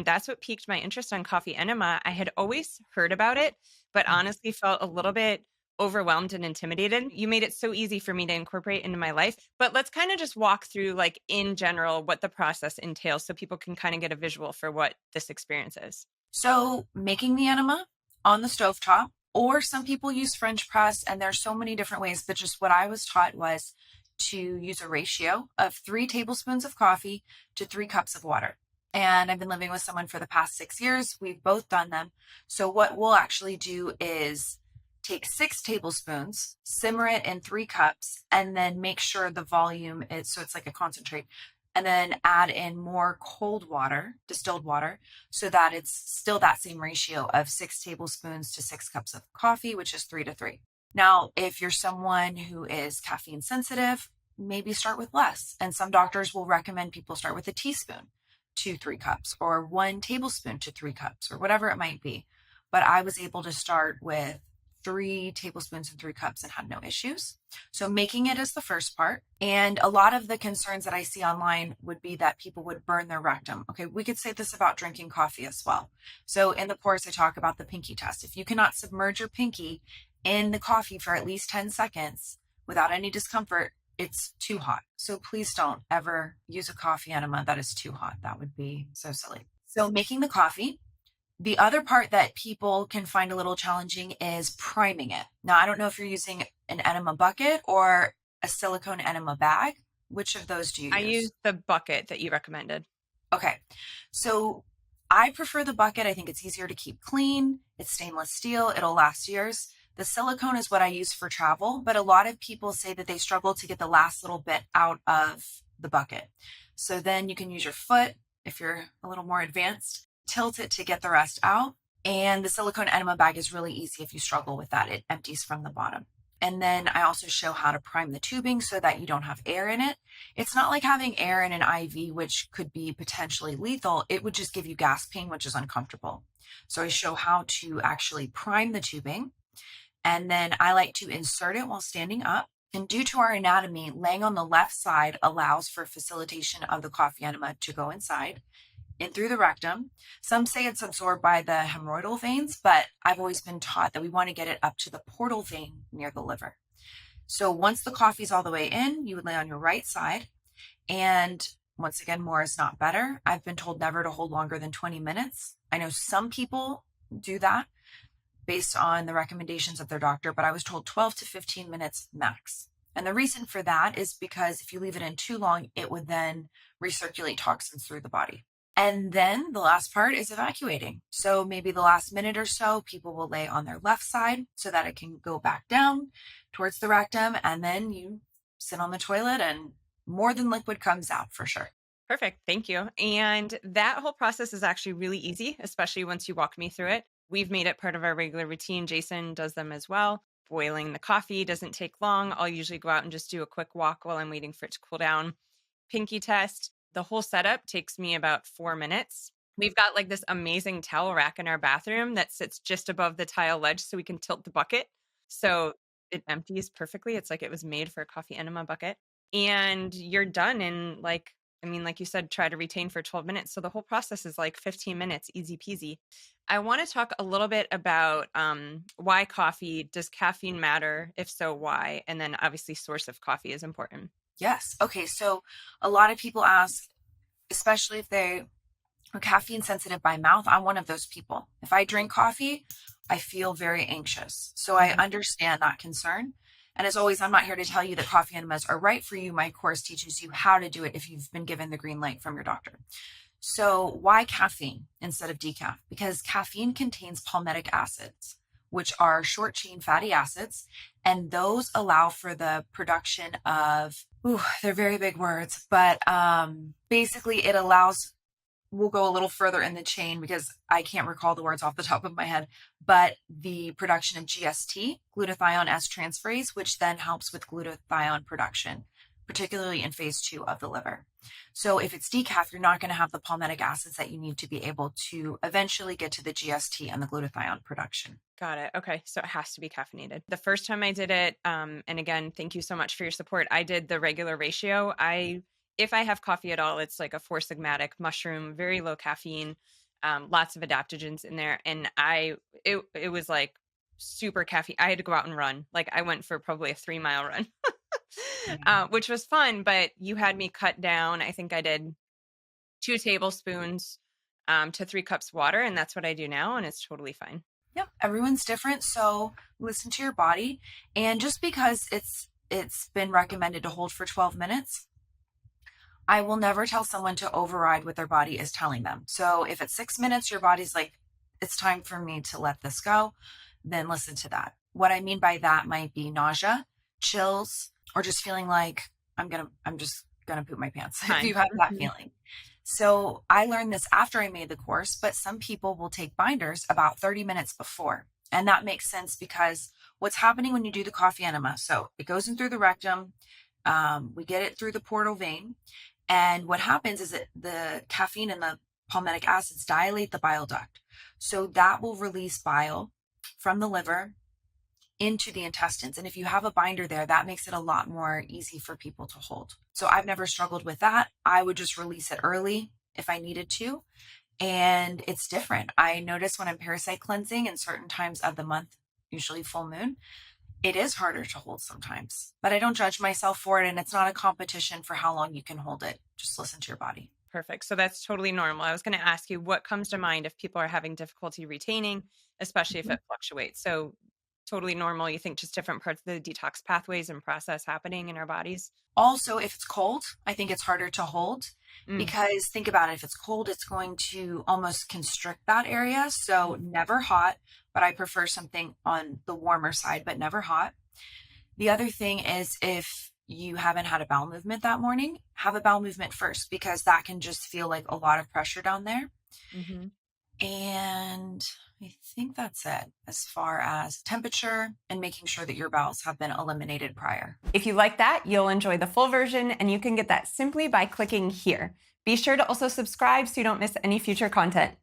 That's what piqued my interest on coffee enema. I had always heard about it, but honestly felt a little bit overwhelmed and intimidated. You made it so easy for me to incorporate into my life. But let's kind of just walk through, like, in general, what the process entails so people can kind of get a visual for what this experience is. So making the enema on the stovetop, or some people use French press, and there's so many different ways, but just what I was taught was to use a ratio of 3 tablespoons of coffee to 3 cups of water. And I've been living with someone for the past 6 years. We've both done them. So what we'll actually do is take 6 tablespoons, simmer it in 3 cups, and then make sure the volume is so it's like a concentrate, and then add in more cold water, distilled water, so that it's still that same ratio of 6 tablespoons to 6 cups of coffee, which is 3 to 3. Now, if you're someone who is caffeine sensitive, maybe start with less. And some doctors will recommend people start with a teaspoon to 3 cups, or 1 tablespoon to 3 cups, or whatever it might be. But I was able to start with 3 tablespoons and 3 cups and had no issues. So making it is the first part. And a lot of the concerns that I see online would be that people would burn their rectum. Okay, we could say this about drinking coffee as well. So in the course, I talk about the pinky test. If you cannot submerge your pinky in the coffee for at least 10 seconds without any discomfort, it's too hot. So please don't ever use a coffee enema that is too hot. That would be so silly. So making the coffee. The other part that people can find a little challenging is priming it. Now, I don't know if you're using an enema bucket or a silicone enema bag. Which of those do you I use? used the bucket that you recommended. Okay, so I prefer the bucket. I think it's easier to keep clean. It's stainless steel, it'll last years. The silicone is what I use for travel, but a lot of people say that they struggle to get the last little bit out of the bucket. So then you can use your foot if you're a little more advanced, tilt it to get the rest out. And the silicone enema bag is really easy if you struggle with that. It empties from the bottom. And then I also show how to prime the tubing so that you don't have air in it. It's not like having air in an IV, which could be potentially lethal. It would just give you gas pain, which is uncomfortable. So I show how to actually prime the tubing. And then I like to insert it while standing up. And due to our anatomy, laying on the left side allows for facilitation of the coffee enema to go inside in through the rectum. Some say it's absorbed by the hemorrhoidal veins, but I've always been taught that we want to get it up to the portal vein near the liver. So once the coffee's all the way in, you would lay on your right side. And once again, more is not better. I've been told never to hold longer than 20 minutes. I know some people do that based on the recommendations of their doctor, but I was told 12 to 15 minutes max. And the reason for that is because if you leave it in too long, it would then recirculate toxins through the body. And then the last part is evacuating. So maybe the last minute or so, people will lay on their left side so that it can go back down towards the rectum. And then you sit on the toilet and more than liquid comes out for sure. Perfect. Thank you. And that whole process is actually really easy, especially once you walk me through it. We've made it part of our regular routine. Jason does them as well. Boiling the coffee doesn't take long. I'll usually go out and just do a quick walk while I'm waiting for it to cool down. Pinky test. The whole setup takes me about 4 minutes. We've got like this amazing towel rack in our bathroom that sits just above the tile ledge so we can tilt the bucket. So it empties perfectly. It's like it was made for a coffee enema bucket. And you're done in like you said, try to retain for 12 minutes. So the whole process is like 15 minutes, easy peasy. I want to talk a little bit about why coffee. Does caffeine matter? If so, why? And then obviously source of coffee is important. Yes. Okay. So a lot of people ask, especially if they are caffeine sensitive by mouth. I'm one of those people. If I drink coffee, I feel very anxious. So I Mhm. understand that concern. And as always, I'm not here to tell you that coffee enemas are right for you. My course teaches you how to do it if you've been given the green light from your doctor. So why caffeine instead of decaf? Because caffeine contains palmitic acids, which are short chain fatty acids, and those allow for the production of, they're very big words, but basically it allows, we'll go a little further in the chain because I can't recall the words off the top of my head, but the production of GST, glutathione S transferase, which then helps with glutathione production, particularly in phase 2 of the liver. So if it's decaf, you're not going to have the palmitic acids that you need to be able to eventually get to the GST and the glutathione production. Got it. Okay. So it has to be caffeinated. The first time I did it, and again, thank you so much for your support. I did the regular ratio. If I have coffee at all, it's like a 4 sigmatic mushroom, very low caffeine. lots of adaptogens in there. And it was like super caffeine. I had to go out and run. Like I went for probably a 3-mile run, which was fun. But you had me cut down. I think I did 2 tablespoons to 3 cups water, and that's what I do now, and it's totally fine. Yep, everyone's different, so listen to your body. And just because it's been recommended to hold for 12 minutes, I will never tell someone to override what their body is telling them. So if it's 6 minutes, your body's like, it's time for me to let this go, then listen to that. What I mean by that might be nausea, chills, or just feeling like I'm just gonna poop my pants if Fine. you have that Mhm. feeling. So I learned this after I made the course, but some people will take binders about 30 minutes before. And that makes sense because what's happening when you do the coffee enema? So it goes in through the rectum. We get it through the portal vein. And what happens is that the caffeine and the palmitic acids dilate the bile duct. So that will release bile from the liver into the intestines. And if you have a binder there, that makes it a lot more easy for people to hold. So I've never struggled with that. I would just release it early if I needed to. And it's different. I notice when I'm parasite cleansing in certain times of the month, usually full moon, it is harder to hold sometimes, but I don't judge myself for it. And it's not a competition for how long you can hold it. Just listen to your body. Perfect. So that's totally normal. I was going to ask you what comes to mind if people are having difficulty retaining, especially if Mhm. it fluctuates. So totally normal. You think just different parts of the detox pathways and process happening in our bodies? Also, if it's cold, I think it's harder to hold Mm. because think about it. If it's cold, it's going to almost constrict that area. So never hot, but I prefer something on the warmer side, but never hot. The other thing is if you haven't had a bowel movement that morning, have a bowel movement first because that can just feel like a lot of pressure down there. Mm-hmm. And I think that's it as far as temperature and making sure that your bowels have been eliminated prior. If you like that, you'll enjoy the full version, and you can get that simply by clicking here. Be sure to also subscribe so you don't miss any future content.